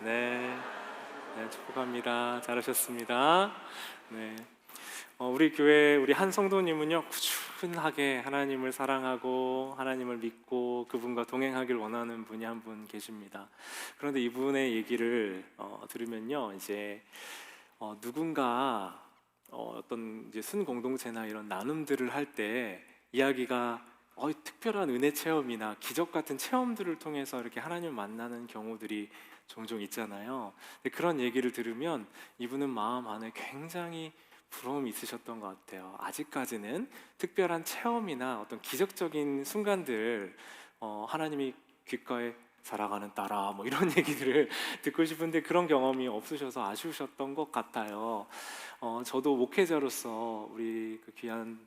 네, 네, 축복합니다. 잘하셨습니다. 네, 우리 교회 우리 한 성도님은요 꾸준하게 하나님을 사랑하고 하나님을 믿고 그분과 동행하길 원하는 분이 한 분 계십니다. 그런데 이분의 얘기를 들으면요, 이제 누군가 어떤 이제 순 공동체나 이런 나눔들을 할 때 이야기가 특별한 은혜 체험이나 기적 같은 체험들을 통해서 이렇게 하나님을 만나는 경우들이 종종 있잖아요. 근데 그런 얘기를 들으면 이분은 마음 안에 굉장히 부러움이 있으셨던 것 같아요. 아직까지는 특별한 체험이나 어떤 기적적인 순간들, 하나님이 귓가에 살아가는 딸아 뭐 이런 얘기들을 듣고 싶은데 그런 경험이 없으셔서 아쉬우셨던 것 같아요. 저도 목회자로서 우리 그 귀한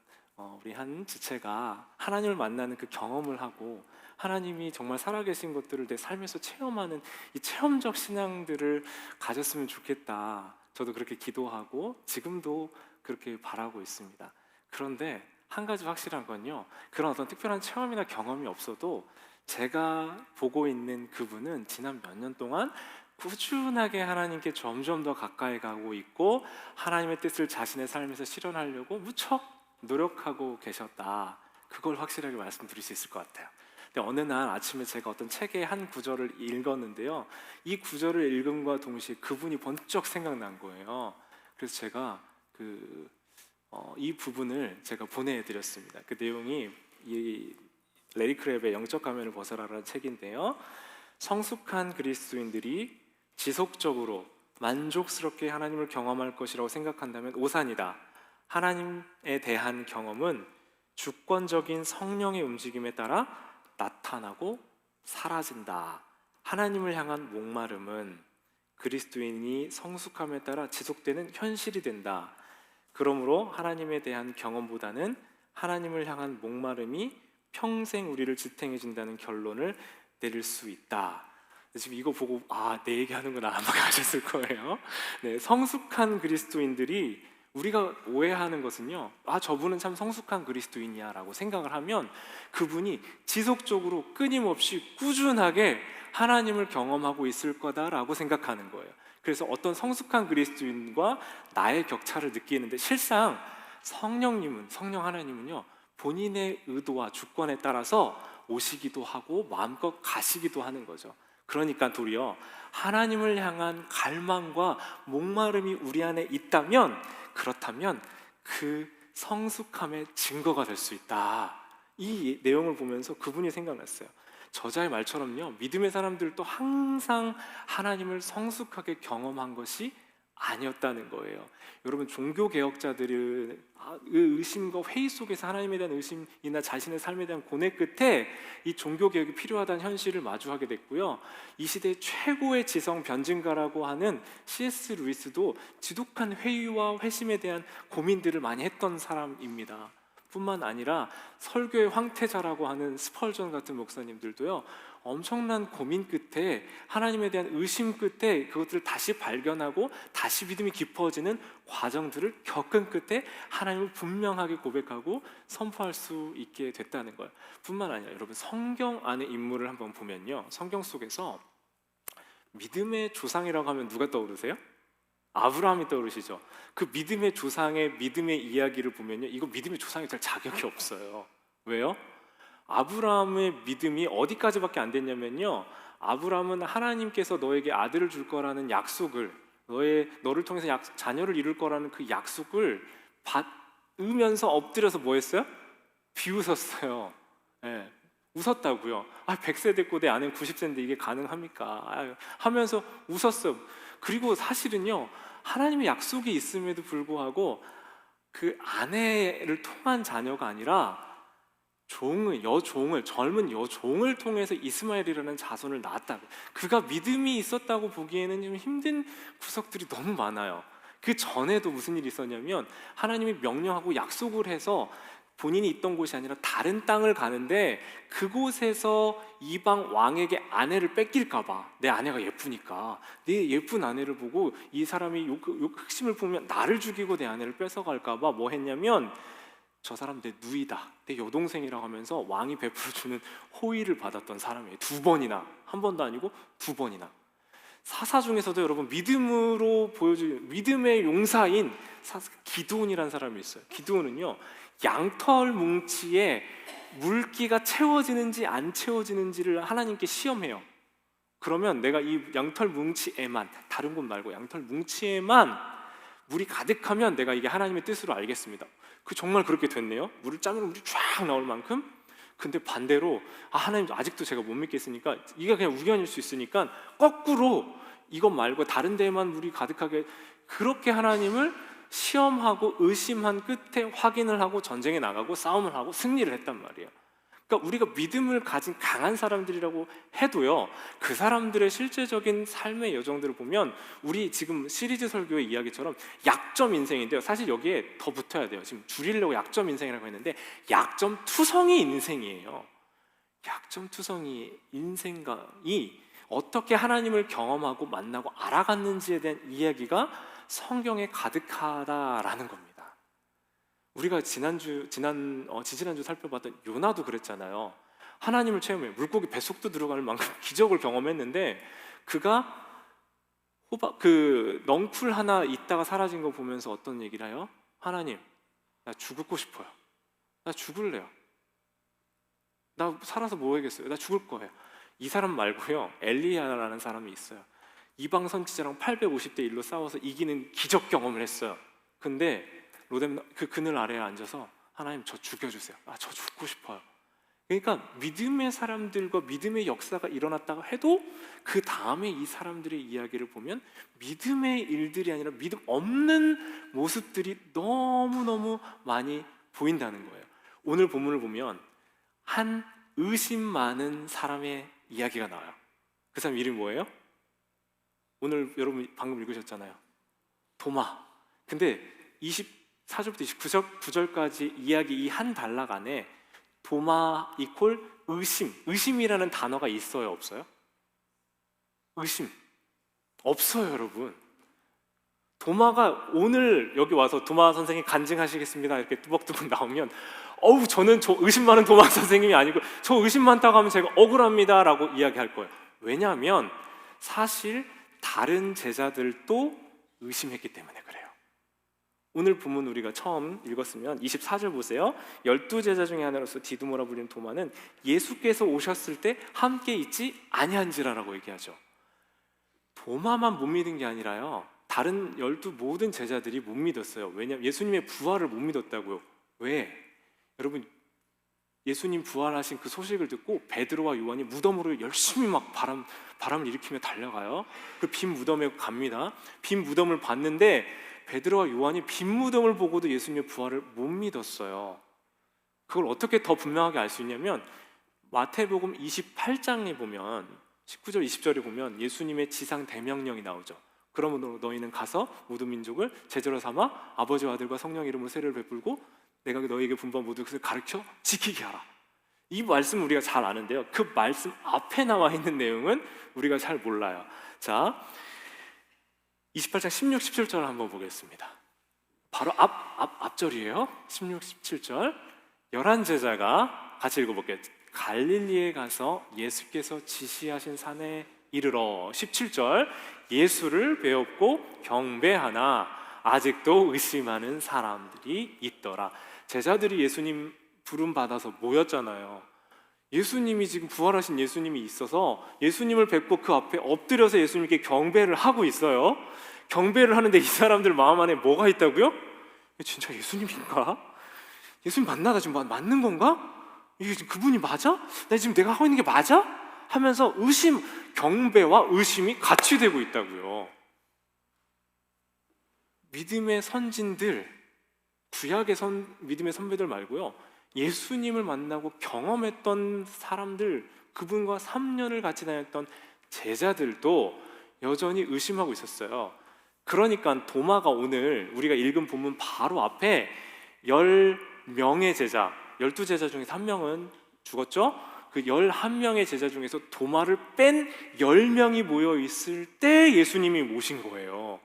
우리 한 지체가 하나님을 만나는 그 경험을 하고 하나님이 정말 살아계신 것들을 내 삶에서 체험하는 이 체험적 신앙들을 가졌으면 좋겠다. 저도 그렇게 기도하고 지금도 그렇게 바라고 있습니다. 그런데 한 가지 확실한 건요, 그런 어떤 특별한 체험이나 경험이 없어도 제가 보고 있는 그분은 지난 몇 년 동안 꾸준하게 하나님께 점점 더 가까이 가고 있고 하나님의 뜻을 자신의 삶에서 실현하려고 무척 노력하고 계셨다. 그걸 확실하게 말씀드릴 수 있을 것 같아요. 근데 어느 날 아침에 제가 어떤 책의 한 구절을 읽었는데요, 이 구절을 읽음과 동시에 그분이 번쩍 생각난 거예요. 그래서 제가 이 부분을 제가 보내드렸습니다. 그 내용이 이 레리 크랩의 영적 가면을 벗어라라는 책인데요, 성숙한 그리스도인들이 지속적으로 만족스럽게 하나님을 경험할 것이라고 생각한다면 오산이다. 하나님에 대한 경험은 주권적인 성령의 움직임에 따라 나타나고 사라진다. 하나님을 향한 목마름은 그리스도인이 성숙함에 따라 지속되는 현실이 된다. 그러므로 하나님에 대한 경험보다는 하나님을 향한 목마름이 평생 우리를 지탱해 준다는 결론을 내릴 수 있다. 지금 이거 보고 내 얘기하는구나 아마 가셨을 거예요. 네, 성숙한 그리스도인들이 우리가 오해하는 것은요, 저분은 참 성숙한 그리스도인이야 라고 생각을 하면 그분이 지속적으로 끊임없이 꾸준하게 하나님을 경험하고 있을 거다라고 생각하는 거예요. 그래서 어떤 성숙한 그리스도인과 나의 격차를 느끼는데 실상 성령 하나님은요, 본인의 의도와 주권에 따라서 오시기도 하고 마음껏 가시기도 하는 거죠. 그러니까 도리어 하나님을 향한 갈망과 목마름이 우리 안에 있다면, 그렇다면 그 성숙함의 증거가 될 수 있다. 이 내용을 보면서 그분이 생각났어요. 저자의 말처럼요, 믿음의 사람들도 항상 하나님을 성숙하게 경험한 것이 아니었다는 거예요. 여러분, 종교 개혁자들의 의심과 회의 속에서 하나님에 대한 의심이나 자신의 삶에 대한 고뇌 끝에 이 종교 개혁이 필요하다는 현실을 마주하게 됐고요. 이 시대의 최고의 지성 변증가라고 하는 C.S. 루이스도 지독한 회의와 회심에 대한 고민들을 많이 했던 사람입니다. 뿐만 아니라 설교의 황태자라고 하는 스펄전 같은 목사님들도요, 엄청난 고민 끝에 하나님에 대한 의심 끝에 그것들을 다시 발견하고 다시 믿음이 깊어지는 과정들을 겪은 끝에 하나님을 분명하게 고백하고 선포할 수 있게 됐다는 거예요. 뿐만 아니라 여러분, 성경 안의 인물을 한번 보면요, 성경 속에서 믿음의 조상이라고 하면 누가 떠오르세요? 아브라함이 떠오르시죠. 그 믿음의 조상의 믿음의 이야기를 보면요, 이거 믿음의 조상이 될 자격이 없어요. 왜요? 아브라함의 믿음이 어디까지밖에 안 됐냐면요, 아브라함은 하나님께서 너에게 아들을 줄 거라는 약속을, 너를 통해서 자녀를 이룰 거라는 그 약속을 받으면서 엎드려서 뭐 했어요? 비웃었어요. 예, 웃었다고요. 100세 됐고 내 아내는 90세인데 이게 가능합니까? 하면서 웃었어요. 그리고 사실은요, 하나님의 약속이 있음에도 불구하고 그 아내를 통한 자녀가 아니라 젊은 여종을 통해서 이스마엘이라는 자손을 낳았다. 그가 믿음이 있었다고 보기에는 좀 힘든 구석들이 너무 많아요. 그 전에도 무슨 일이 있었냐면, 하나님이 명령하고 약속을 해서 본인이 있던 곳이 아니라 다른 땅을 가는데 그곳에서 이방 왕에게 아내를 뺏길까봐, 내 아내가 예쁘니까 내 예쁜 아내를 보고 이 사람이 흑심을 보면 나를 죽이고 내 아내를 뺏어갈까봐 뭐 했냐면, 저 사람 내 누이다, 내 여동생이라고 하면서 왕이 베풀어주는 호의를 받았던 사람이에요. 두 번이나, 한 번도 아니고 두 번이나. 사사 중에서도 여러분 믿음으로 보여주는 믿음의 용사인 기드온이라는 사람이 있어요. 기드온은요, 양털 뭉치에 물기가 채워지는지 안 채워지는지를 하나님께 시험해요. 그러면 내가 이 양털 뭉치에만, 다른 곳 말고 양털 뭉치에만 물이 가득하면 내가 이게 하나님의 뜻으로 알겠습니다. 정말 그렇게 됐네요. 물을 짜면 물이 쫙 나올 만큼. 근데 반대로 하나님 아직도 제가 못 믿겠으니까, 이게 그냥 우연일 수 있으니까 거꾸로 이것 말고 다른 데에만 물이 가득하게, 그렇게 하나님을 시험하고 의심한 끝에 확인을 하고 전쟁에 나가고 싸움을 하고 승리를 했단 말이에요. 그러니까 우리가 믿음을 가진 강한 사람들이라고 해도요, 그 사람들의 실제적인 삶의 여정들을 보면 우리 지금 시리즈 설교의 이야기처럼 약점 인생인데요, 사실 여기에 더 붙어야 돼요. 지금 줄이려고 약점 인생이라고 했는데 약점 투성이 인생이에요. 약점 투성이 인생이 어떻게 하나님을 경험하고 만나고 알아갔는지에 대한 이야기가 성경에 가득하다라는 겁니다. 우리가 지지난주 살펴봤던 요나도 그랬잖아요. 하나님을 체험해 물고기 뱃속도 들어갈 만큼 기적을 경험했는데, 그가 넝쿨 하나 있다가 사라진 거 보면서 어떤 얘기를 해요? 하나님, 나 죽고 싶어요. 나 죽을래요. 나 살아서 뭐 하겠어요? 나 죽을 거예요. 이 사람 말고요, 엘리야라는 사람이 있어요. 이방 선지자랑 850대 1로 싸워서 이기는 기적 경험을 했어요. 근데 그 그늘 아래에 앉아서 하나님, 저 죽여주세요. 저 죽고 싶어요. 그러니까 믿음의 사람들과 믿음의 역사가 일어났다고 해도 그 다음에 이 사람들의 이야기를 보면 믿음의 일들이 아니라 믿음 없는 모습들이 너무너무 많이 보인다는 거예요. 오늘 본문을 보면 한 의심 많은 사람의 이야기가 나와요. 그 사람 이름이 뭐예요? 오늘 여러분 방금 읽으셨잖아요. 도마. 근데 24절부터 29절까지 이야기 이 한 단락 안에 도마 이퀄 의심이라는 단어가 있어요, 없어요? 의심 없어요, 여러분. 도마가 오늘 여기 와서 도마 선생님 간증하시겠습니다 이렇게 뚜벅뚜벅 나오면 저는 저 의심 많은 도마 선생님이 아니고 저 의심 많다고 하면 제가 억울합니다 라고 이야기할 거예요. 왜냐하면 사실 다른 제자들도 의심했기 때문에 그래요. 오늘 본문 우리가 처음 읽었으면 24절 보세요. 12제자 중에 하나로서 디두모라 불리는 도마는 예수께서 오셨을 때 함께 있지 아니한지라라고 얘기하죠. 도마만 못 믿은 게 아니라요, 다른 12 모든 제자들이 못 믿었어요. 왜냐하면 예수님의 부활을 못 믿었다고요. 왜? 여러분, 예수님 부활하신 그 소식을 듣고 베드로와 요한이 무덤으로 열심히 막 바람을 일으키며 달려가요. 그 빈 무덤에 갑니다. 빈 무덤을 봤는데 베드로와 요한이 빈 무덤을 보고도 예수님의 부활을 못 믿었어요. 그걸 어떻게 더 분명하게 알 수 있냐면 마태복음 28장에 보면 19절 20절에 보면 예수님의 지상 대명령이 나오죠. 그러므로 너희는 가서 모든 민족을 제자로 삼아 아버지와 아들과 성령 이름으로 세례를 베풀고 내가 너희에게 분부한 모든 것을 가르쳐 지키게 하라. 이 말씀 우리가 잘 아는데요, 그 말씀 앞에 나와 있는 내용은 우리가 잘 몰라요. 자, 28장 16, 17절을 한번 보겠습니다. 바로 앞절이에요. 16, 17절. 11제자가 같이 읽어볼게요. 갈릴리에 가서 예수께서 지시하신 산에 이르러 17절 예수를 배웠고 경배하나 아직도 의심하는 사람들이 있더라. 제자들이 예수님 부름 받아서 모였잖아요. 예수님이 지금 부활하신 예수님이 있어서 예수님을 뵙고 그 앞에 엎드려서 예수님께 경배를 하고 있어요. 경배를 하는데 이 사람들 마음 안에 뭐가 있다고요? 진짜 예수님인가? 예수님 만나다 지금 맞는 건가? 이게 지금 그분이 맞아? 내가 하고 있는 게 맞아? 하면서 경배와 의심이 같이 되고 있다고요. 믿음의 선진들, 구약의 믿음의 선배들 말고요, 예수님을 만나고 경험했던 사람들, 그분과 3년을 같이 다녔던 제자들도 여전히 의심하고 있었어요. 그러니까 도마가 오늘 우리가 읽은 본문 바로 앞에 10명의 제자, 12제자 중에서 1명은 죽었죠? 그 11명의 제자 중에서 도마를 뺀 10명이 모여 있을 때 예수님이 모신 거예요.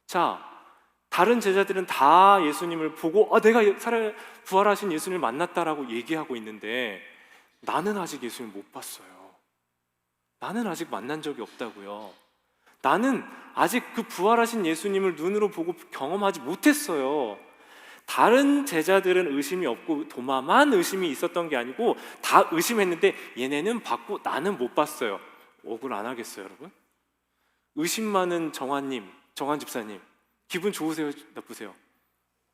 자, 다른 제자들은 다 예수님을 보고 내가 부활하신 예수님을 만났다라고 얘기하고 있는데 나는 아직 예수님을 못 봤어요. 나는 아직 만난 적이 없다고요. 나는 아직 그 부활하신 예수님을 눈으로 보고 경험하지 못했어요. 다른 제자들은 의심이 없고 도마만 의심이 있었던 게 아니고 다 의심했는데 얘네는 봤고 나는 못 봤어요. 억울 안 하겠어요, 여러분? 의심 많은 정한 집사님, 기분 좋으세요? 나쁘세요?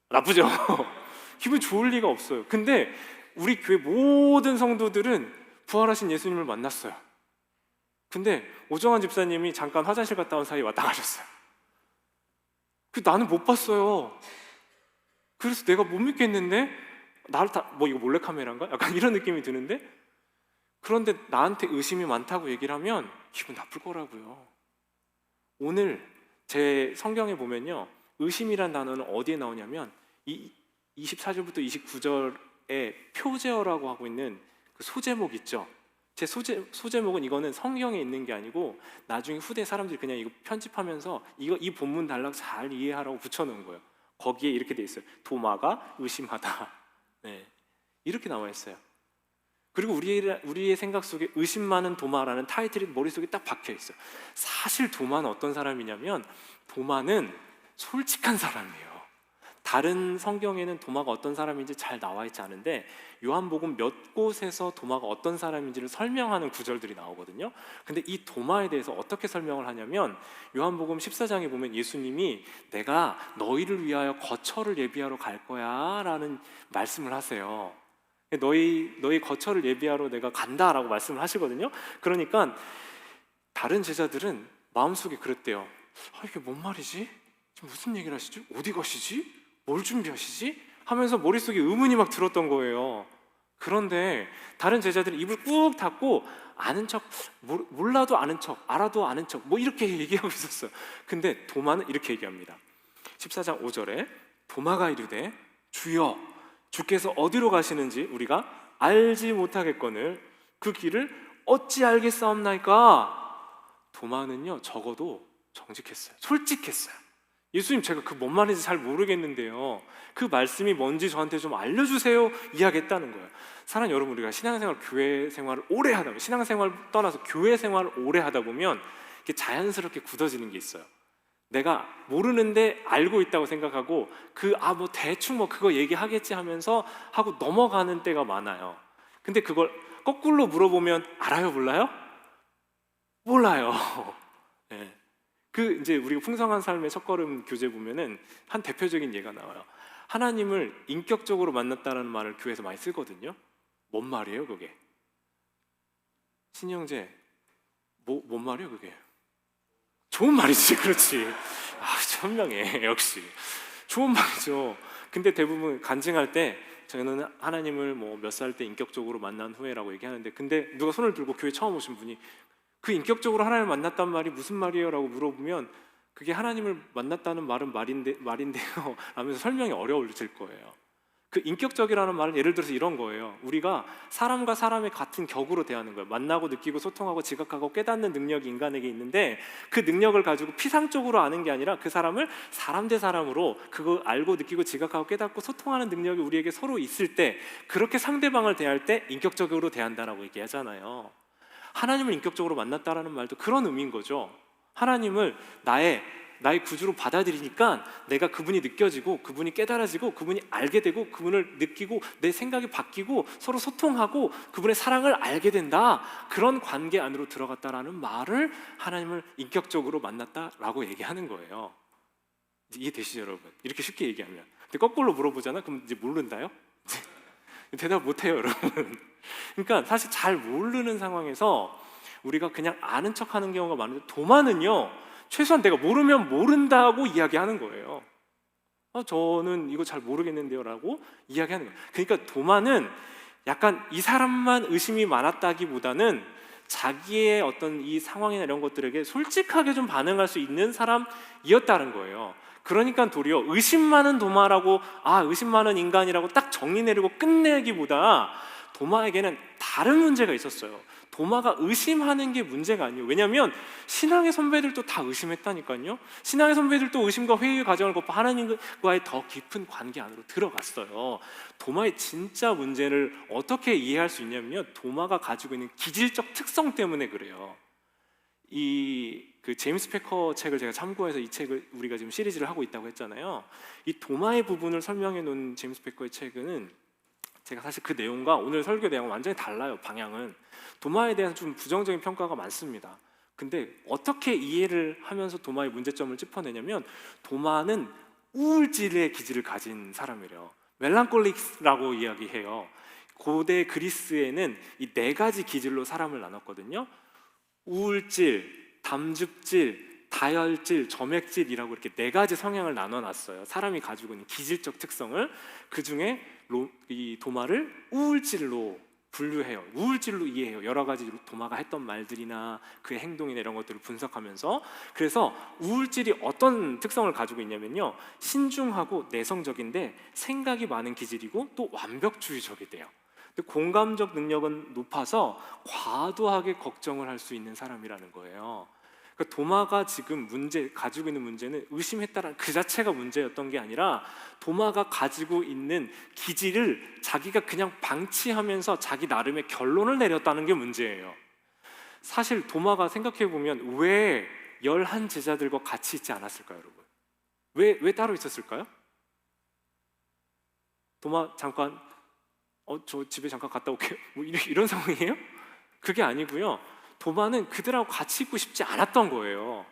나쁘죠? 기분 좋을 리가 없어요. 근데 우리 교회 모든 성도들은 부활하신 예수님을 만났어요. 근데 오정환 집사님이 잠깐 화장실 갔다 온 사이에 왔다 가셨어요. 나는 못 봤어요. 그래서 내가 못 믿겠는데 나를 이거 몰래카메라인가? 약간 이런 느낌이 드는데, 그런데 나한테 의심이 많다고 얘기를 하면 기분 나쁠 거라고요. 오늘 제 성경에 보면요, 의심이란 단어는 어디에 나오냐면 이 24절부터 29절에 표제어라고 하고 있는 그 소제목 있죠. 제 소제목은 이거는 성경에 있는 게 아니고 나중에 후대 사람들이 그냥 이거 편집하면서 이 본문 단락 잘 이해하라고 붙여놓은 거예요. 거기에 이렇게 돼 있어요. 도마가 의심하다. 네, 이렇게 나와 있어요. 그리고 우리의 생각 속에 의심 많은 도마라는 타이틀이 머릿속에 딱 박혀 있어요. 사실 도마는 어떤 사람이냐면 도마는 솔직한 사람이에요. 다른 성경에는 도마가 어떤 사람인지 잘 나와 있지 않은데 요한복음 몇 곳에서 도마가 어떤 사람인지를 설명하는 구절들이 나오거든요. 근데 이 도마에 대해서 어떻게 설명을 하냐면 요한복음 14장에 보면 예수님이 내가 너희를 위하여 거처를 예비하러 갈 거야 라는 말씀을 하세요. 너희 거처를 예비하러 내가 간다라고 말씀을 하시거든요. 그러니까 다른 제자들은 마음속에 그랬대요. 이게 뭔 말이지? 지금 무슨 얘기를 하시지? 어디 가시지? 뭘 준비하시지? 하면서 머릿속에 의문이 막 들었던 거예요. 그런데 다른 제자들은 입을 꾹 닫고 아는 척, 몰라도 아는 척, 알아도 아는 척 이렇게 얘기하고 있었어요. 근데 도마는 이렇게 얘기합니다. 14장 5절에 도마가 이르되 주여 주께서 어디로 가시는지 우리가 알지 못하겠거늘 그 길을 어찌 알겠사옵나이까? 도마는요 적어도 정직했어요. 솔직했어요. 예수님 제가 그 뭔 말인지 잘 모르겠는데요, 그 말씀이 뭔지 저한테 좀 알려주세요 이야기했다는 거예요. 사랑하는 여러분, 우리가 신앙생활, 교회 생활을 오래 하다 보면, 신앙생활 떠나서 교회 생활을 오래 하다 보면 이게 자연스럽게 굳어지는 게 있어요. 내가 모르는데 알고 있다고 생각하고 대충 그거 얘기하겠지 하면서 하고 넘어가는 때가 많아요. 근데 그걸 거꾸로 물어보면 알아요, 몰라요? 몰라요. 네. 이제 우리가 풍성한 삶의 첫걸음 교재 보면은 한 대표적인 예가 나와요. 하나님을 인격적으로 만났다는 말을 교회에서 많이 쓰거든요. 뭔 말이에요, 그게? 신영재, 뭔 말이에요, 그게? 좋은 말이지, 그렇지. 현명해, 역시. 좋은 말이죠. 근데 대부분 간증할 때 저는 하나님을 몇 살 때 인격적으로 만난 후에라고 얘기하는데, 근데 누가 손을 들고 교회 처음 오신 분이 그 인격적으로 하나님을 만났단 말이 무슨 말이에요? 라고 물어보면 그게 하나님을 만났다는 말은 말인데요 하면서 설명이 어려워질 거예요. 그 인격적이라는 말은 예를 들어서 이런 거예요. 우리가 사람과 사람의 같은 격으로 대하는 거예요. 만나고 느끼고 소통하고 지각하고 깨닫는 능력이 인간에게 있는데 그 능력을 가지고 피상적으로 아는 게 아니라 그 사람을 사람 대 사람으로 그거 알고 느끼고 지각하고 깨닫고 소통하는 능력이 우리에게 서로 있을 때 그렇게 상대방을 대할 때 인격적으로 대한다라고 얘기하잖아요. 하나님을 인격적으로 만났다라는 말도 그런 의미인 거죠. 하나님을 나의 구주로 받아들이니까 내가 그분이 느껴지고 그분이 깨달아지고 그분이 알게 되고 그분을 느끼고 내 생각이 바뀌고 서로 소통하고 그분의 사랑을 알게 된다. 그런 관계 안으로 들어갔다라는 말을 하나님을 인격적으로 만났다라고 얘기하는 거예요. 이해되시죠, 여러분? 이렇게 쉽게 얘기하면. 근데 거꾸로 물어보잖아. 그럼 이제 모른다요? 대답 못해요, 여러분. 그러니까 사실 잘 모르는 상황에서 우리가 그냥 아는 척하는 경우가 많은데 도마는요 최소한 내가 모르면 모른다고 이야기하는 거예요. 저는 이거 잘 모르겠는데요 라고 이야기하는 거예요. 그러니까 도마는 약간 이 사람만 의심이 많았다기보다는 자기의 어떤 이 상황이나 이런 것들에게 솔직하게 좀 반응할 수 있는 사람이었다는 거예요. 그러니까 도리어 의심 많은 도마라고 의심 많은 인간이라고 딱 정리 내리고 끝내기보다 도마에게는 다른 문제가 있었어요. 도마가 의심하는 게 문제가 아니에요. 왜냐하면 신앙의 선배들도 다 의심했다니까요. 신앙의 선배들도 의심과 회의의 과정을 거쳐 하나님과의 더 깊은 관계 안으로 들어갔어요. 도마의 진짜 문제를 어떻게 이해할 수 있냐면요, 도마가 가지고 있는 기질적 특성 때문에 그래요. 이 그 제임스 패커 책을 제가 참고해서 이 책을 우리가 지금 시리즈를 하고 있다고 했잖아요. 이 도마의 부분을 설명해 놓은 제임스 패커의 책은 제가 사실 그 내용과 오늘 설교 내용은 완전히 달라요. 방향은 도마에 대한 좀 부정적인 평가가 많습니다. 근데 어떻게 이해를 하면서 도마의 문제점을 짚어내냐면 도마는 우울질의 기질을 가진 사람이래요. 멜랑콜릭스라고 이야기해요. 고대 그리스에는 이 네 가지 기질로 사람을 나눴거든요. 우울질, 담즙질, 다혈질, 점액질이라고 이렇게 네 가지 성향을 나눠놨어요. 사람이 가지고 있는 기질적 특성을. 그 중에 이 도마를 우울질로 분류해요. 우울질로 이해해요. 여러 가지 도마가 했던 말들이나 그의 행동이나 이런 것들을 분석하면서. 그래서 우울질이 어떤 특성을 가지고 있냐면요, 신중하고 내성적인데 생각이 많은 기질이고 또 완벽주의적이대요. 공감적 능력은 높아서 과도하게 걱정을 할 수 있는 사람이라는 거예요. 그러니까 도마가 지금 가지고 있는 문제는 의심했다라는 그 자체가 문제였던 게 아니라 도마가 가지고 있는 기질을 자기가 그냥 방치하면서 자기 나름의 결론을 내렸다는 게 문제예요. 사실 도마가 생각해보면 왜 11 제자들과 같이 있지 않았을까요, 여러분? 왜 따로 있었을까요? 도마 잠깐 저 집에 잠깐 갔다 올게요. 뭐 이런 상황이에요? 그게 아니고요. 도마는 그들하고 같이 있고 싶지 않았던 거예요.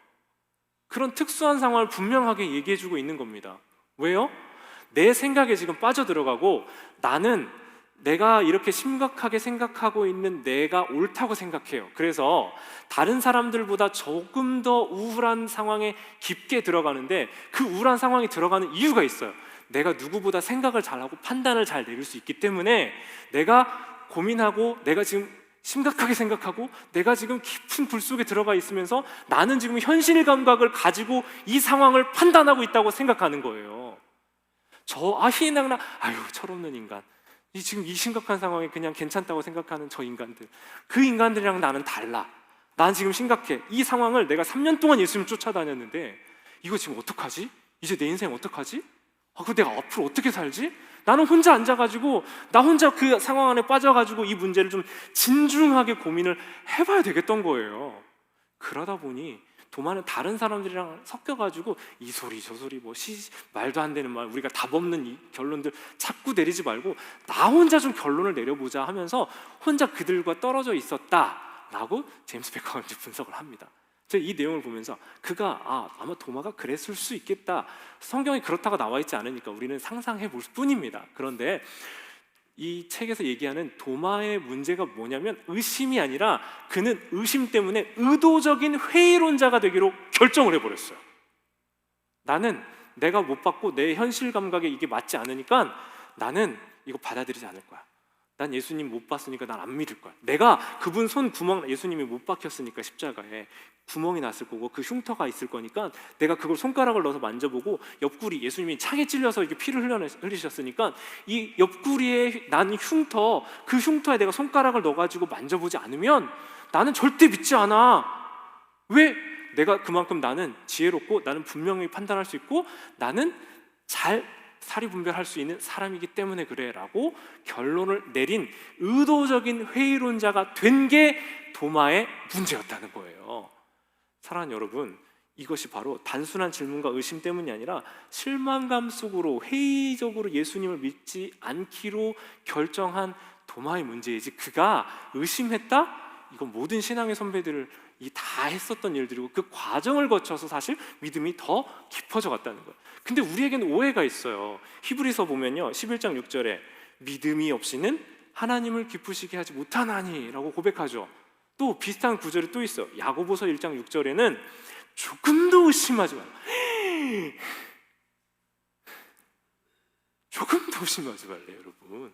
그런 특수한 상황을 분명하게 얘기해주고 있는 겁니다. 왜요? 내 생각에 지금 빠져들어가고 나는 내가 이렇게 심각하게 생각하고 있는 내가 옳다고 생각해요. 그래서 다른 사람들보다 조금 더 우울한 상황에 깊게 들어가는데 그 우울한 상황에 들어가는 이유가 있어요. 내가 누구보다 생각을 잘하고 판단을 잘 내릴 수 있기 때문에 내가 고민하고 내가 지금 심각하게 생각하고 내가 지금 깊은 굴 속에 들어가 있으면서 나는 지금 현실 감각을 가지고 이 상황을 판단하고 있다고 생각하는 거예요. 희낙낙 철없는 인간, 지금 이 심각한 상황에 그냥 괜찮다고 생각하는 저 인간들, 그 인간들이랑 나는 달라. 난 지금 심각해. 이 상황을 내가 3년 동안 예수님 쫓아다녔는데 이거 지금 어떡하지? 이제 내 인생 어떡하지? 그 내가 앞으로 어떻게 살지? 나는 혼자 앉아가지고 나 혼자 그 상황 안에 빠져가지고 이 문제를 좀 진중하게 고민을 해봐야 되겠던 거예요. 그러다 보니 도마는 다른 사람들이랑 섞여가지고 이 소리 저 소리 말도 안 되는 말, 우리가 답 없는 이 결론들 자꾸 내리지 말고 나 혼자 좀 결론을 내려보자 하면서 혼자 그들과 떨어져 있었다라고 제임스 패커가 이제 분석을 합니다. 이 내용을 보면서 그가 아마 도마가 그랬을 수 있겠다. 성경에 그렇다고 나와 있지 않으니까 우리는 상상해 볼 뿐입니다. 그런데 이 책에서 얘기하는 도마의 문제가 뭐냐면 의심이 아니라 그는 의심 때문에 의도적인 회의론자가 되기로 결정을 해버렸어요. 나는 내가 못 받고 내 현실 감각에 이게 맞지 않으니까 나는 이거 받아들이지 않을 거야. 난 예수님 못 봤으니까 난 안 믿을 거야. 내가 그분 손 구멍, 예수님이 못 박혔으니까 십자가에 구멍이 났을 거고 그 흉터가 있을 거니까 내가 그걸 손가락을 넣어서 만져보고 옆구리, 예수님이 창에 찔려서 이렇게 피를 흘리셨으니까 이 옆구리에 난 흉터, 그 흉터에 내가 손가락을 넣어가지고 만져보지 않으면 나는 절대 믿지 않아. 왜? 내가 그만큼 나는 지혜롭고 나는 분명히 판단할 수 있고 나는 잘 사리분별할 수 있는 사람이기 때문에 그래 라고 결론을 내린 의도적인 회의론자가 된 게 도마의 문제였다는 거예요. 사랑하는 여러분, 이것이 바로 단순한 질문과 의심 때문이 아니라 실망감 속으로 회의적으로 예수님을 믿지 않기로 결정한 도마의 문제이지, 그가 의심했다? 이건 모든 신앙의 선배들을 다 했었던 일들이고 그 과정을 거쳐서 사실 믿음이 더 깊어져 갔다는 거예요. 근데 우리에게는 오해가 있어요. 히브리서 보면요 11장 6절에 믿음이 없이는 하나님을 기쁘시게 하지 못하나니 라고 고백하죠. 또 비슷한 구절이 또 있어요. 야고보서 1장 6절에는 조금도 의심하지 말라. 조금도 의심하지 말래요, 여러분.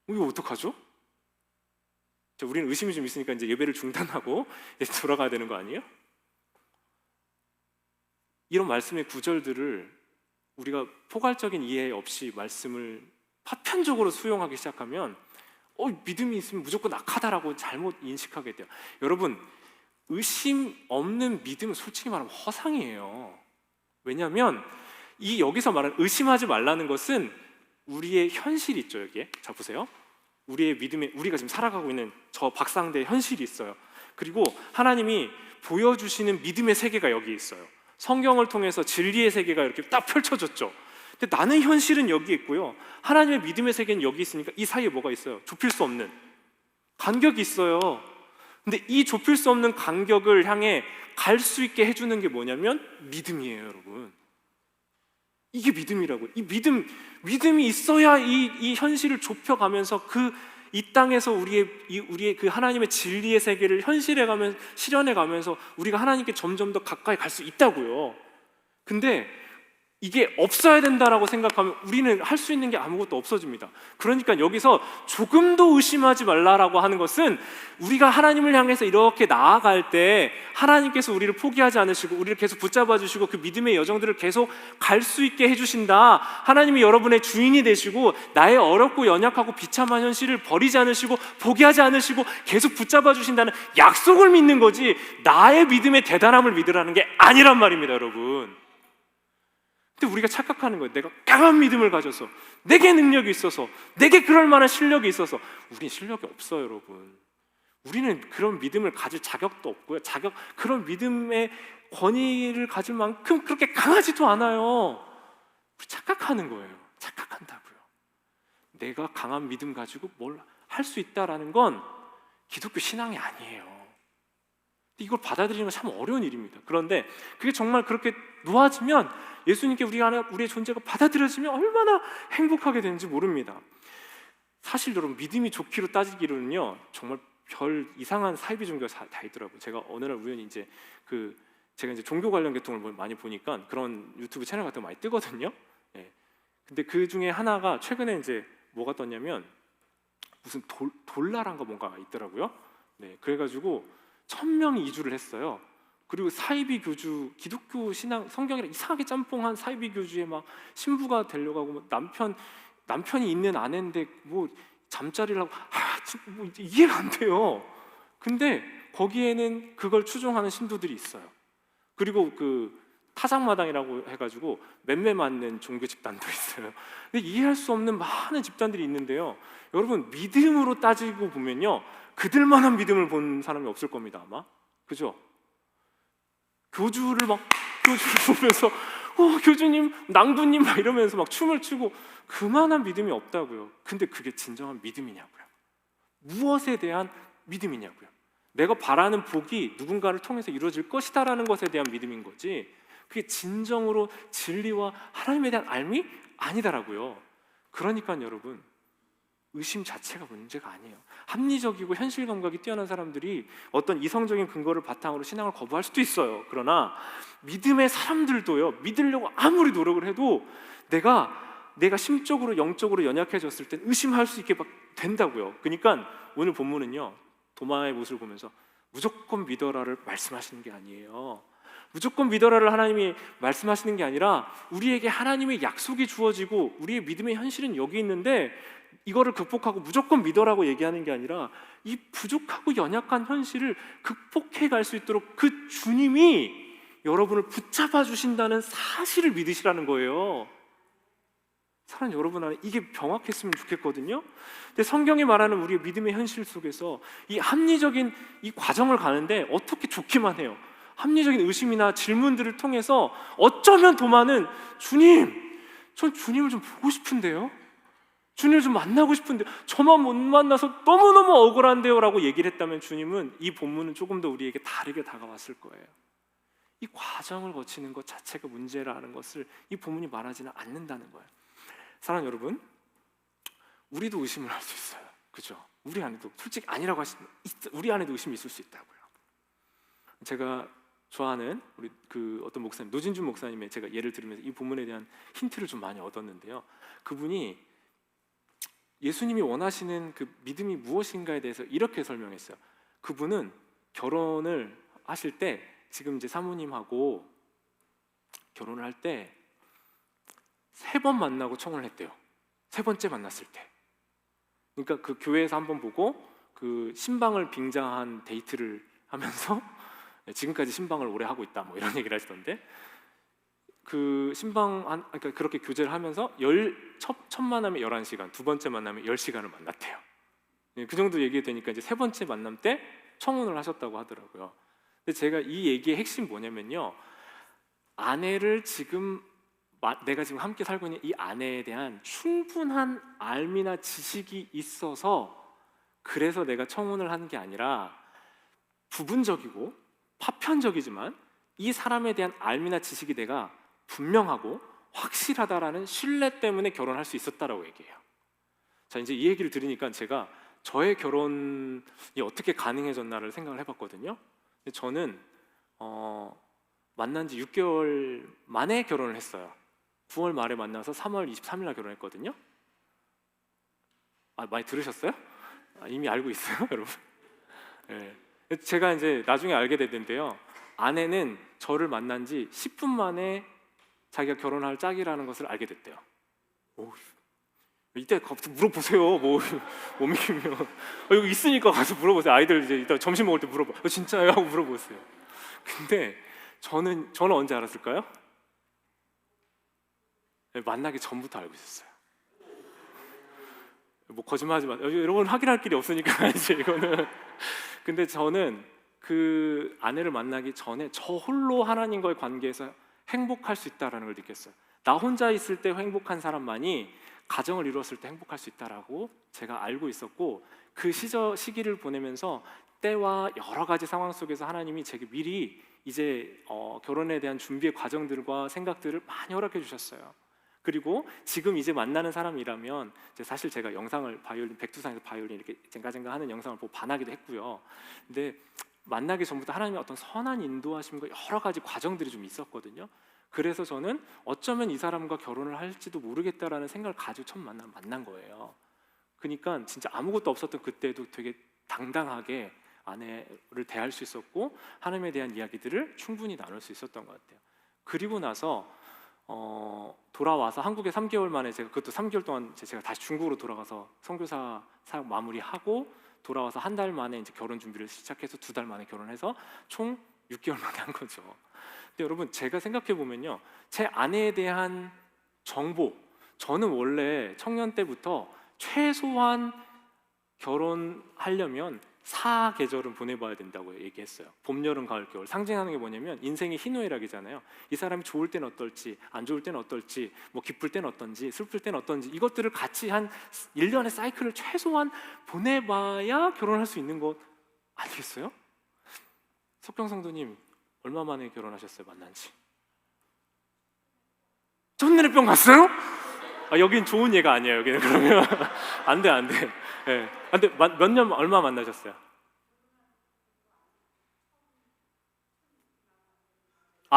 이거 어떡하죠? 우리는 의심이 좀 있으니까 이제 예배를 중단하고 이제 돌아가야 되는 거 아니에요? 이런 말씀의 구절들을 우리가 포괄적인 이해 없이 말씀을 파편적으로 수용하기 시작하면 믿음이 있으면 무조건 악하다라고 잘못 인식하게 돼요. 여러분, 의심 없는 믿음은 솔직히 말하면 허상이에요. 왜냐하면 여기서 말하는 의심하지 말라는 것은 우리의 현실이 있죠. 여기에 자 보세요. 우리의 믿음에 우리가 지금 살아가고 있는 저 박상대의 현실이 있어요. 그리고 하나님이 보여주시는 믿음의 세계가 여기 있어요. 성경을 통해서 진리의 세계가 이렇게 딱 펼쳐졌죠. 근데 나는 현실은 여기 있고요, 하나님의 믿음의 세계는 여기 있으니까 이 사이에 뭐가 있어요? 좁힐 수 없는 간격이 있어요. 근데 이 좁힐 수 없는 간격을 향해 갈 수 있게 해주는 게 뭐냐면 믿음이에요, 여러분. 이게 믿음이라고요. 이 믿음이 있어야 이 현실을 좁혀가면서 이 땅에서 우리의 그 하나님의 진리의 세계를 실현해 가면서 우리가 하나님께 점점 더 가까이 갈 수 있다고요. 근데 이게 없어야 된다라고 생각하면 우리는 할 수 있는 게 아무것도 없어집니다. 그러니까 여기서 조금도 의심하지 말라라고 하는 것은 우리가 하나님을 향해서 이렇게 나아갈 때 하나님께서 우리를 포기하지 않으시고 우리를 계속 붙잡아 주시고 그 믿음의 여정들을 계속 갈 수 있게 해주신다. 하나님이 여러분의 주인이 되시고 나의 어렵고 연약하고 비참한 현실을 버리지 않으시고 포기하지 않으시고 계속 붙잡아 주신다는 약속을 믿는 거지, 나의 믿음의 대단함을 믿으라는 게 아니란 말입니다, 여러분. 근데 우리가 착각하는 거예요. 내가 강한 믿음을 가져서, 내게 능력이 있어서, 내게 그럴 만한 실력이 있어서. 우린 실력이 없어요, 여러분. 우리는 그런 믿음을 가질 자격도 없고요, 그런 믿음의 권위를 가질 만큼 그렇게 강하지도 않아요. 우리 착각하는 거예요. 착각한다고요. 내가 강한 믿음 가지고 뭘 할 수 있다라는 건 기독교 신앙이 아니에요. 이걸 받아들이는 건 참 어려운 일입니다. 그런데 그게 정말 그렇게 놓아지면, 예수님께 우리의 존재가 받아들여지면 얼마나 행복하게 되는지 모릅니다. 사실 여러분, 믿음이 좋기로 따지기로는요, 정말 별 이상한 사이비 종교가 다 있더라고요. 제가 어느 날 우연히 제가 이제 종교 관련 계통을 많이 보니까 그런 유튜브 채널 같은 거 많이 뜨거든요. 예. 근데 그 중에 하나가 최근에 이제 뭐가 떴냐면 무슨 돌라란가 뭔가가 있더라고요. 네, 그래가지고 1000명이 이주를 했어요. 그리고 사이비 교주, 기독교 신앙 성경이랑 이상하게 짬뽕한 사이비 교주에 막 신부가 되려고 하고, 남편이 있는 아내인데 뭐 잠자리를 하고, 뭐 이해가 안 돼요. 근데 거기에는 그걸 추종하는 신도들이 있어요. 그리고 그 타작마당이라고 해가지고 맴매 맞는 종교 집단도 있어요. 근데 이해할 수 없는 많은 집단들이 있는데요, 여러분, 믿음으로 따지고 보면요, 그들만한 믿음을 본 사람이 없을 겁니다, 아마. 그죠? 교주를 보면서 교주님, 낭두님 막 이러면서 막 춤을 추고, 그만한 믿음이 없다고요. 근데 그게 진정한 믿음이냐고요. 무엇에 대한 믿음이냐고요. 내가 바라는 복이 누군가를 통해서 이루어질 것이다라는 것에 대한 믿음인 거지, 그게 진정으로 진리와 하나님에 대한 알미? 아니다라고요. 그러니까 여러분, 의심 자체가 문제가 아니에요. 합리적이고 현실 감각이 뛰어난 사람들이 어떤 이성적인 근거를 바탕으로 신앙을 거부할 수도 있어요. 그러나 믿음의 사람들도요, 믿으려고 아무리 노력을 해도 내가 심적으로 영적으로 연약해졌을 땐 의심할 수 있게 막 된다고요. 그러니까 오늘 본문은요, 도마의 모습을 보면서 무조건 믿어라를 말씀하시는 게 아니에요. 무조건 믿어라를 하나님이 말씀하시는 게 아니라 우리에게 하나님의 약속이 주어지고 우리의 믿음의 현실은 여기 있는데, 이거를 극복하고 무조건 믿어라고 얘기하는 게 아니라 이 부족하고 연약한 현실을 극복해 갈 수 있도록 그 주님이 여러분을 붙잡아 주신다는 사실을 믿으시라는 거예요. 사랑하는 여러분 안에 이게 명확했으면 좋겠거든요. 근데 성경이 말하는 우리의 믿음의 현실 속에서 이 합리적인 이 과정을 가는데 어떻게 좋기만 해요. 합리적인 의심이나 질문들을 통해서 어쩌면 도마는 주님, 전 주님을 좀 보고 싶은데요, 주님을 좀 만나고 싶은데 저만 못 만나서 너무너무 억울한데요 라고 얘기를 했다면, 주님은 이 본문은 조금 더 우리에게 다르게 다가왔을 거예요. 이 과정을 거치는 것 자체가 문제라는 것을 이 본문이 말하지는 않는다는 거예요. 사랑하는 여러분, 우리도 의심을 할 수 있어요. 그죠? 우리 안에도 솔직히 아니라고 하시면 우리 안에도 의심이 있을 수 있다고요. 제가 좋아하는 우리 어떤 목사님, 노진준 목사님의 제가 예를 들으면서 이 본문에 대한 힌트를 좀 많이 얻었는데요, 그분이 예수님이 원하시는 그 믿음이 무엇인가에 대해서 이렇게 설명했어요. 그분은 결혼을 하실 때, 지금 이제 사모님하고 결혼을 할 때 3번 만나고 청혼을 했대요. 3번째 만났을 때. 그러니까 그 교회에서 한번 보고 그 신방을 빙자한 데이트를 하면서 지금까지 신방을 오래 하고 있다, 뭐 이런 얘기를 하시던데, 그 그러니까 그렇게 교제를 하면서 첫 만남에 11시간, 두 번째 만남에 10시간을 만났대요. 그 정도 얘기가 되니까 이제 3번째 만남 때 청혼을 하셨다고 하더라고요. 근데 제가 이 얘기의 핵심 뭐냐면요, 아내를 지금 내가 지금 함께 살고 있는 이 아내에 대한 충분한 알미나 지식이 있어서 그래서 내가 청혼을 하는 게 아니라 부분적이고 파편적이지만 이 사람에 대한 알미나 지식이 내가 분명하고 확실하다라는 신뢰 때문에 결혼할 수 있었다라고 얘기해요. 자, 이제 이 얘기를 들으니까 제가 저의 결혼이 어떻게 가능해졌나를 생각을 해봤거든요. 근데 저는 만난 지 6개월 만에 결혼을 했어요. 9월 말에 만나서 3월 23일 날 결혼했거든요. 많이 들으셨어요? 이미 알고 있어요, 여러분? 네. 제가 이제 나중에 알게 됐는데요, 아내는 저를 만난 지 10분 만에 자기가 결혼할 짝이라는 것을 알게 됐대요. 오, 이때 가서 물어보세요. 뭐 못 믿기면 여기 있으니까 가서 물어보세요. 아이들 이제 이따 점심 먹을 때 물어봐. 진짜요? 하고 물어보세요. 근데 저는 언제 알았을까요? 만나기 전부터 알고 있었어요. 뭐 거짓말하지 마. 여러분 확인할 길이 없으니까 이제 이거는. 근데 저는 그 아내를 만나기 전에 저 홀로 하나님과의 관계에서 행복할 수 있다라는 걸 느꼈어요. 나 혼자 있을 때 행복한 사람만이 가정을 이루었을 때 행복할 수 있다라고 제가 알고 있었고, 그 시기를 보내면서 때와 여러 가지 상황 속에서 하나님이 제게 미리 이제 결혼에 대한 준비의 과정들과 생각들을 많이 허락해 주셨어요. 그리고 지금 이제 만나는 사람이라면 이제 사실 제가 영상을 백두산에서 바이올린 이렇게 쟁가쟁가 하는 영상을 보고 반하기도 했고요. 근데 만나기 전부터 하나님의 어떤 선한 인도하심과 여러 가지 과정들이 좀 있었거든요. 그래서 저는 어쩌면 이 사람과 결혼을 할지도 모르겠다라는 생각을 가지고 처음 만난 거예요. 그러니까 진짜 아무것도 없었던 그때도 되게 당당하게 아내를 대할 수 있었고 하나님에 대한 이야기들을 충분히 나눌 수 있었던 것 같아요. 그리고 나서 돌아와서 한국에 3개월 만에 그것도 3개월 동안 제가 다시 중국으로 돌아가서 선교사 사역 마무리하고 돌아와서 한 달 만에 이제 결혼 준비를 시작해서 2달 만에 결혼해서 총 6개월 만에 한 거죠. 근데 여러분, 제가 생각해 보면요, 제 아내에 대한 정보, 저는 원래 청년 때부터 최소한 결혼하려면 4계절은 보내봐야 된다고 얘기했어요. 봄, 여름, 가을, 겨울. 상징하는 게 뭐냐면 인생의 희노애락이잖아요. 이 사람이 좋을 때는 어떨지, 안 좋을 때는 어떨지, 뭐 기쁠 때는 어떤지, 슬플 때는 어떤지, 이것들을 같이 한 1년의 사이클을 최소한 보내봐야 결혼할 수 있는 것 아니겠어요? 석경 성도님 얼마 만에 결혼하셨어요? 만난 지? 첫눈에 뿅 갔어요? 여긴 좋은 예가 아니에요. 여기는 그러면 안 돼. 네. 근데 몇 년 얼마 만나셨어요?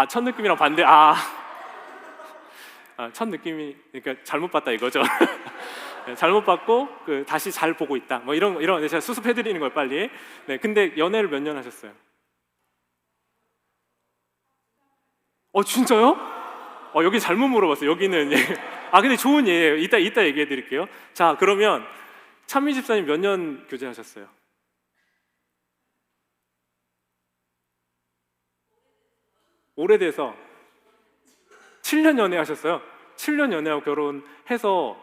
첫 느낌이랑 반대. 첫 느낌이 그러니까 잘못 봤다 이거죠. 네, 잘못 봤고 다시 잘 보고 있다. 뭐 이런 제가 수습해 드리는 거예요, 빨리. 네, 근데 연애를 몇 년 하셨어요? 진짜요? 여기 잘못 물어봤어요. 여기는 근데 좋은 예예요. 이따 얘기해 드릴게요. 자, 그러면 찬미 집사님 몇 년 교제하셨어요? 오래돼서 7년 연애하셨어요. 7년 연애하고 결혼해서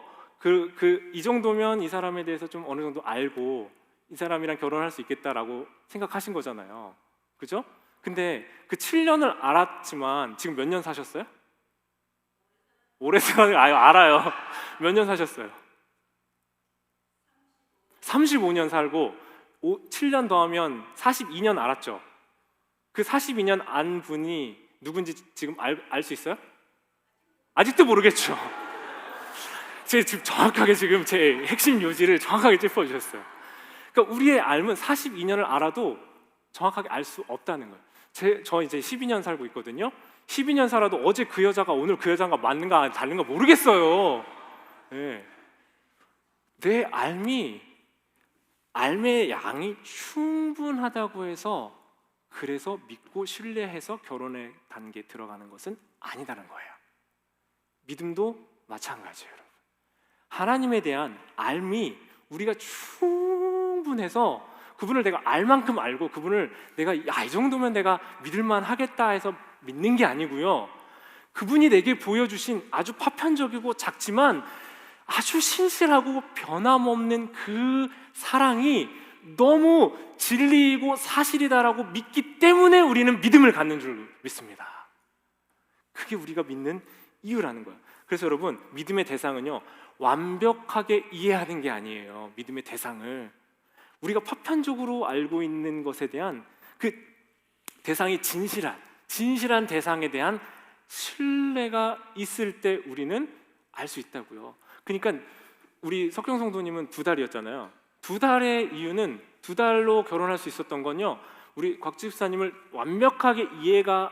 이 정도면 이 사람에 대해서 좀 어느 정도 알고 이 사람이랑 결혼할 수 있겠다라고 생각하신 거잖아요. 그죠? 근데 그 7년을 알았지만 지금 몇 년 사셨어요? 오래 알아요. 몇 년 사셨어요? 35년 살고 7년 더하면 42년 알았죠? 그 42년 안 분이 누군지 지금 알 수 있어요? 아직도 모르겠죠? 제가 지금 정확하게 지금 제 핵심 요지를 정확하게 짚어주셨어요. 그러니까 우리의 삶은 42년을 알아도 정확하게 알 수 없다는 거예요. 저 이제 12년 살고 있거든요. 12년 살아도 어제 그 여자가 오늘 그 여자가 맞는가 다른가 모르겠어요. 네. 내 알매의 양이 충분하다고 해서 그래서 믿고 신뢰해서 결혼의 단계에 들어가는 것은 아니다는 거예요. 믿음도 마찬가지예요, 여러분. 하나님에 대한 알미 우리가 충분해서 그분을 내가 알 만큼 알고 그분을 내가 이 정도면 내가 믿을만 하겠다 해서 믿는 게 아니고요, 그분이 내게 보여주신 아주 파편적이고 작지만 아주 신실하고 변함없는 그 사랑이 너무 진리이고 사실이다라고 믿기 때문에 우리는 믿음을 갖는 줄 믿습니다. 그게 우리가 믿는 이유라는 거예요. 그래서 여러분, 믿음의 대상은요, 완벽하게 이해하는 게 아니에요. 믿음의 대상을 우리가 파편적으로 알고 있는 것에 대한 그 대상이 진실한 대상에 대한 신뢰가 있을 때 우리는 알 수 있다고요. 그러니까 우리 석경 성도님은 2달이었잖아요. 2달의 이유는 2달로 결혼할 수 있었던 건요, 우리 곽 집사님을 완벽하게 이해가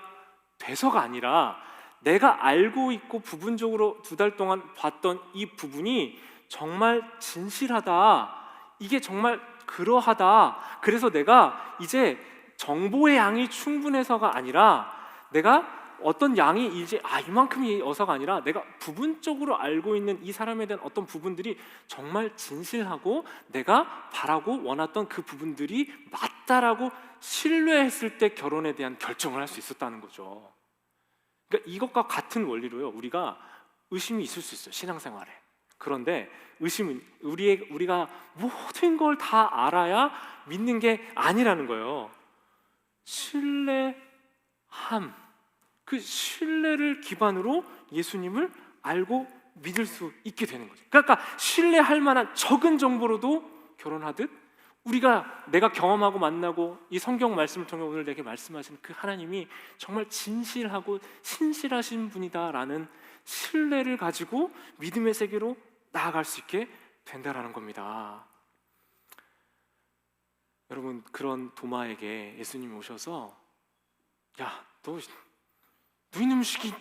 돼서가 아니라 내가 알고 있고 부분적으로 2달 동안 봤던 이 부분이 정말 진실하다, 이게 정말 그러하다, 그래서 내가 이제 정보의 양이 충분해서가 아니라 내가 어떤 양이 이제 이만큼이어서가 아니라 내가 부분적으로 알고 있는 이 사람에 대한 어떤 부분들이 정말 진실하고 내가 바라고 원했던 그 부분들이 맞다라고 신뢰했을 때 결혼에 대한 결정을 할 수 있었다는 거죠. 그러니까 이것과 같은 원리로요, 우리가 의심이 있을 수 있어요, 신앙생활에. 그런데 의심은 우리가 모든 걸 다 알아야 믿는 게 아니라는 거예요. 신뢰함, 그 신뢰를 기반으로 예수님을 알고 믿을 수 있게 되는 거죠. 그러니까 신뢰할 만한 적은 정보로도 결혼하듯 내가 경험하고 만나고 이 성경 말씀을 통해 오늘 내게 말씀하시는 그 하나님이 정말 진실하고 신실하신 분이다라는 신뢰를 가지고 믿음의 세계로 나아갈 수 있게 된다라는 겁니다. 여러분, 그런 도마에게 예수님이 오셔서 야, 너 이놈 시키,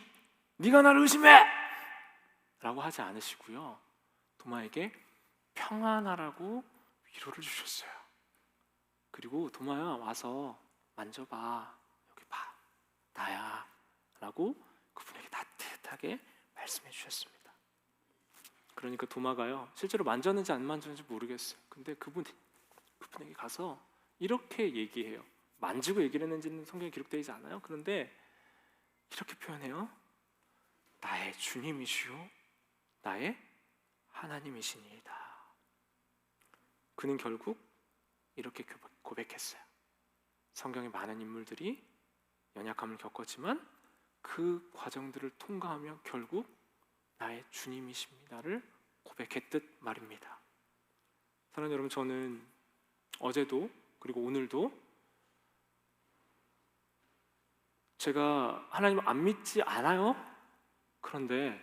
네가 나를 의심해! 라고 하지 않으시고요, 도마에게 평안하라고 위로를 주셨어요. 그리고 도마야, 와서 만져봐, 여기 봐, 나야 라고 그분에게 따뜻하게 말씀해 주셨습니다. 그러니까 도마가요, 실제로 만졌는지 안 만졌는지 모르겠어요. 근데 그분에게 가서 이렇게 얘기해요. 만지고 얘기를 했는지는 성경에 기록되어 있지 않아요. 그런데 이렇게 표현해요. 나의 주님이시요 나의 하나님이시니이다. 그는 결국 이렇게 고백했어요. 성경의 많은 인물들이 연약함을 겪었지만 그 과정들을 통과하며 결국 나의 주님이십니다를 고백했듯 말입니다. 사랑하는 여러분, 저는 어제도 그리고 오늘도 제가 하나님을 안 믿지 않아요. 그런데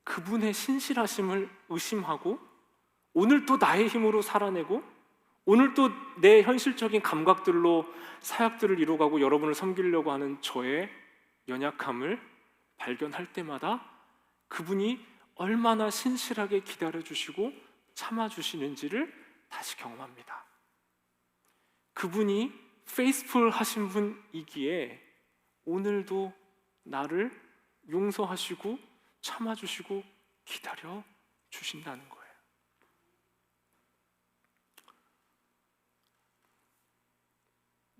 그분의 신실하심을 의심하고 오늘 또 나의 힘으로 살아내고 오늘 또 내 현실적인 감각들로 사역들을 이루어가고 여러분을 섬기려고 하는 저의 연약함을 발견할 때마다 그분이 얼마나 신실하게 기다려주시고 참아주시는지를 다시 경험합니다. 그분이 페이스풀 하신 분이기에 오늘도 나를 용서하시고 참아주시고 기다려주신다는 거예요.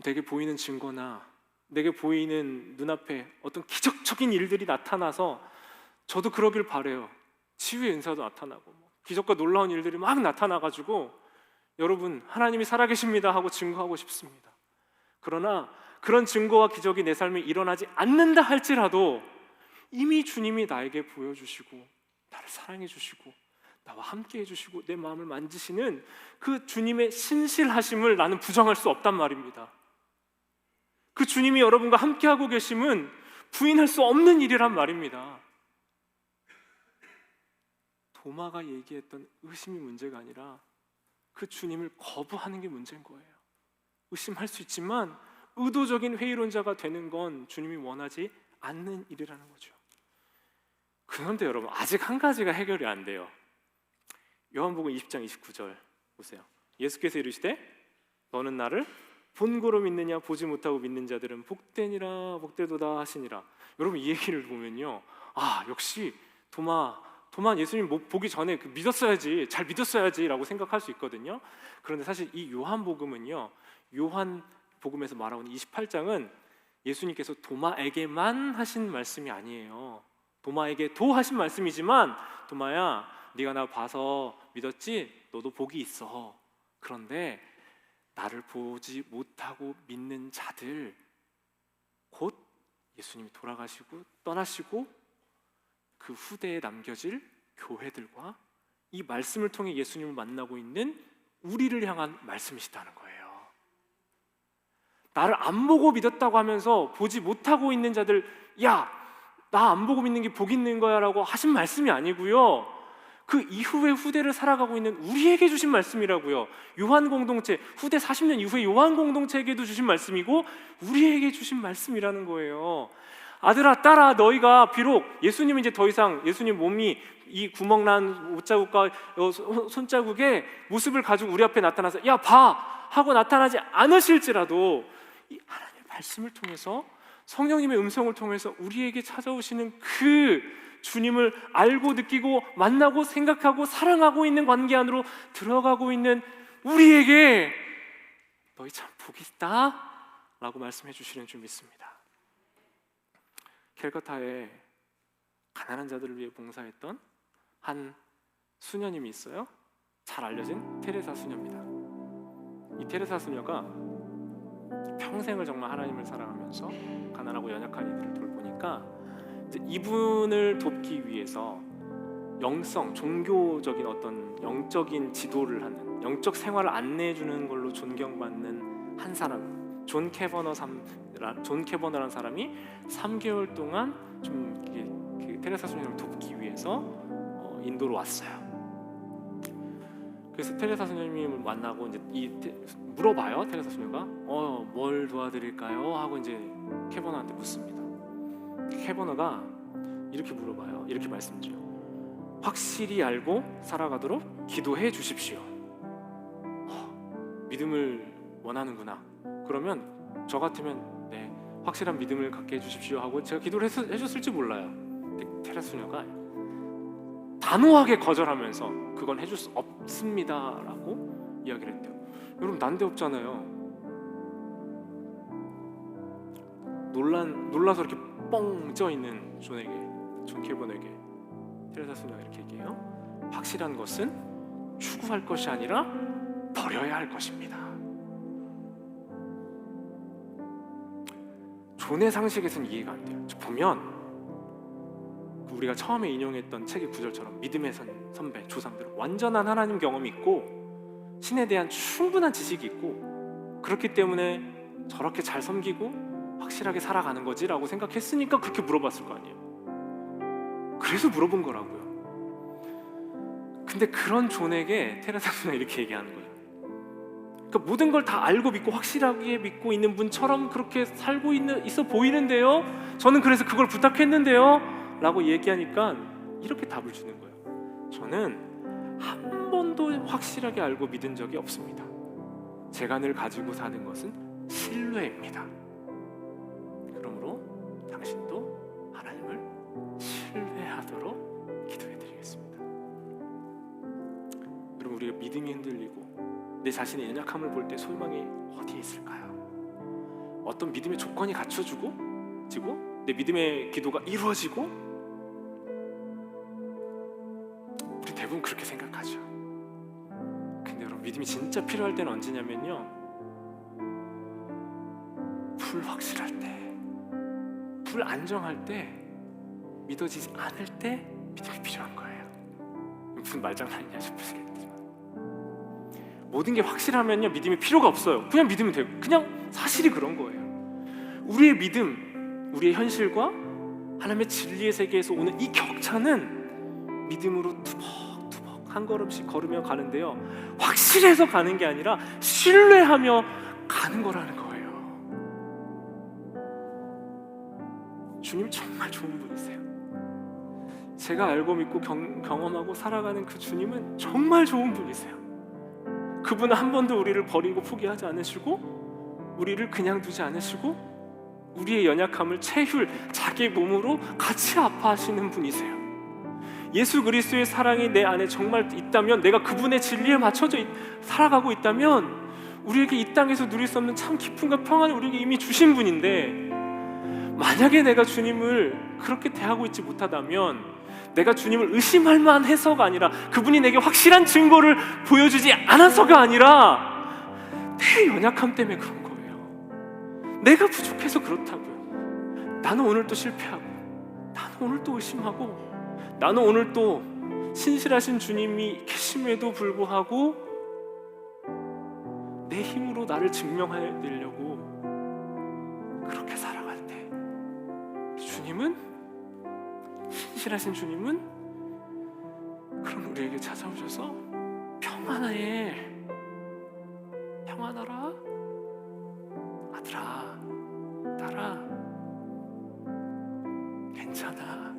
내게 보이는 증거나 내게 보이는 눈앞에 어떤 기적적인 일들이 나타나서 저도 그러길 바래요. 치유의 은사도 나타나고 기적과 놀라운 일들이 막 나타나가지고 여러분, 하나님이 살아계십니다 하고 증거하고 싶습니다. 그러나 그런 증거와 기적이 내 삶에 일어나지 않는다 할지라도 이미 주님이 나에게 보여주시고 나를 사랑해 주시고 나와 함께 해주시고 내 마음을 만지시는 그 주님의 신실하심을 나는 부정할 수 없단 말입니다. 그 주님이 여러분과 함께하고 계심은 부인할 수 없는 일이란 말입니다. 도마가 얘기했던 의심이 문제가 아니라 그 주님을 거부하는 게 문제인 거예요. 의심할 수 있지만 의도적인 회의론자가 되는 건 주님이 원하지 않는 일이라는 거죠. 그런데 여러분, 아직 한 가지가 해결이 안 돼요. 요한복음 20장 29절 보세요. 예수께서 이르시되 너는 나를 본고로 믿느냐, 보지 못하고 믿는 자들은 복되니라, 복되도다 하시니라. 여러분, 이 얘기를 보면요, 역시 도마 예수님 보기 전에 믿었어야지, 잘 믿었어야지 라고 생각할 수 있거든요. 그런데 사실 이 요한복음은요, 요한복음에서 말하고 있는 28장은 예수님께서 도마에게만 하신 말씀이 아니에요. 도마에게도 하신 말씀이지만, 도마야, 네가 나 봐서 믿었지? 너도 복이 있어. 그런데 나를 보지 못하고 믿는 자들, 곧 예수님이 돌아가시고 떠나시고 그 후대에 남겨질 교회들과 이 말씀을 통해 예수님을 만나고 있는 우리를 향한 말씀이시다는 거예요. 나를 안 보고 믿었다고 하면서 보지 못하고 있는 자들, 야, 나 안 보고 믿는 게 복 있는 거야 라고 하신 말씀이 아니고요, 그 이후에 후대를 살아가고 있는 우리에게 주신 말씀이라고요. 요한 공동체, 후대 40년 이후에 요한 공동체에게도 주신 말씀이고 우리에게 주신 말씀이라는 거예요. 아들아, 딸아, 너희가 비록 예수님은 이제 더 이상 예수님 몸이 이 구멍난 옷자국과 손자국의 모습을 가지고 우리 앞에 나타나서 야, 봐! 하고 나타나지 않으실지라도 이 하나님의 말씀을 통해서, 성령님의 음성을 통해서 우리에게 찾아오시는 그 주님을 알고 느끼고 만나고 생각하고 사랑하고 있는 관계 안으로 들어가고 있는 우리에게 너희 참 복이 있다 라고 말씀해 주시는 줄 믿습니다. 캘커타에 가난한 자들을 위해 봉사했던 한 수녀님이 있어요. 잘 알려진 테레사 수녀입니다. 이 테레사 수녀가 평생을 정말 하나님을 사랑하면서 가난하고 연약한 이들을 돌보니까 이분을 돕기 위해서 영성, 종교적인 어떤 영적인 지도를 하는, 영적 생활을 안내해 주는 걸로 존경받는 한 사람, 존 캐버너라는 사람이 3개월 동안 좀 그 테레사 수녀를 돕기 위해서 인도로 왔어요. 그래서 테레사 수녀님을 만나고 이제 물어봐요. 테레사 수녀가 뭘 도와드릴까요? 하고 이제 캐버너한테 묻습니다. 캐버너가 이렇게 물어봐요. 이렇게 말씀드려요. 확실히 알고 살아가도록 기도해 주십시오. 믿음을 원하는구나. 그러면 저 같으면 네, 확실한 믿음을 갖게 해주십시오 하고 제가 기도를 해줬을지 몰라요. 테레사 수녀가 단호하게 거절하면서 그건 해줄 수 없습니다 라고 이야기를 했대요. 여러분, 난데없잖아요. 놀라서 이렇게 뻥 쪄있는 존 캐버너에게 테레사 수녀가 이렇게 얘기해요. 확실한 것은 추구할 것이 아니라 버려야 할 것입니다. 존의 상식에서는 이해가 안 돼요. 보면 우리가 처음에 인용했던 책의 구절처럼 믿음의 선배, 조상들은 완전한 하나님 경험이 있고 신에 대한 충분한 지식이 있고 그렇기 때문에 저렇게 잘 섬기고 확실하게 살아가는 거지라고 생각했으니까 그렇게 물어봤을 거 아니에요. 그래서 물어본 거라고요. 근데 그런 존에게 테레사 누나 이렇게 얘기하는 거예요. 그러니까 모든 걸 다 알고 믿고 확실하게 믿고 있는 분처럼 그렇게 살고 있어 보이는데요, 저는 그래서 그걸 부탁했는데요 라고 얘기하니까 이렇게 답을 주는 거예요. 저는 한 번도 확실하게 알고 믿은 적이 없습니다. 제가 늘 가지고 사는 것은 신뢰입니다. 그러므로 당신도 하나님을 신뢰하도록 기도해드리겠습니다. 여러분, 우리가 믿음이 흔들리고 내 자신의 연약함을 볼 때 소망이 어디에 있을까요? 어떤 믿음의 조건이 갖춰지고 내 믿음의 기도가 이루어지고 우리 대부분 그렇게 생각하죠. 근데 여러분, 믿음이 진짜 필요할 때는 언제냐면요, 불확실할 때, 불안정할 때, 믿어지지 않을 때 믿음이 필요한 거예요. 무슨 말장난이냐 싶으시겠지만 모든 게 확실하면요 믿음이 필요가 없어요. 그냥 믿으면 돼요. 그냥 사실이 그런 거예요. 우리의 믿음, 우리의 현실과 하나님의 진리의 세계에서 오는 이 격차는 믿음으로 투벅투벅 한 걸음씩 걸으며 가는데요, 확실해서 가는 게 아니라 신뢰하며 가는 거라는 거예요. 주님 정말 좋은 분이세요. 제가 알고 믿고 경험하고 살아가는 그 주님은 정말 좋은 분이세요. 그분은 한 번도 우리를 버리고 포기하지 않으시고 우리를 그냥 두지 않으시고 우리의 연약함을 체휼, 자기 몸으로 같이 아파하시는 분이세요. 예수 그리스도의 사랑이 내 안에 정말 있다면, 내가 그분의 진리에 맞춰져 살아가고 있다면 우리에게 이 땅에서 누릴 수 없는 참 기쁨과 평안을 우리에게 이미 주신 분인데, 만약에 내가 주님을 그렇게 대하고 있지 못하다면, 내가 주님을 의심할 만해서가 아니라 그분이 내게 확실한 증거를 보여주지 않아서가 아니라 내 연약함 때문에 그런 거예요. 내가 부족해서 그렇다고요. 나는 오늘 또 실패하고, 나는 오늘 또 의심하고, 나는 오늘 또 신실하신 주님이 계심에도 불구하고 내 힘으로 나를 증명해내려고 그렇게 살아갈 때, 주님은, 신실하신 주님은 그런 우리에게 찾아오셔서 평안해, 평안하라 아들아, 딸아, 괜찮아,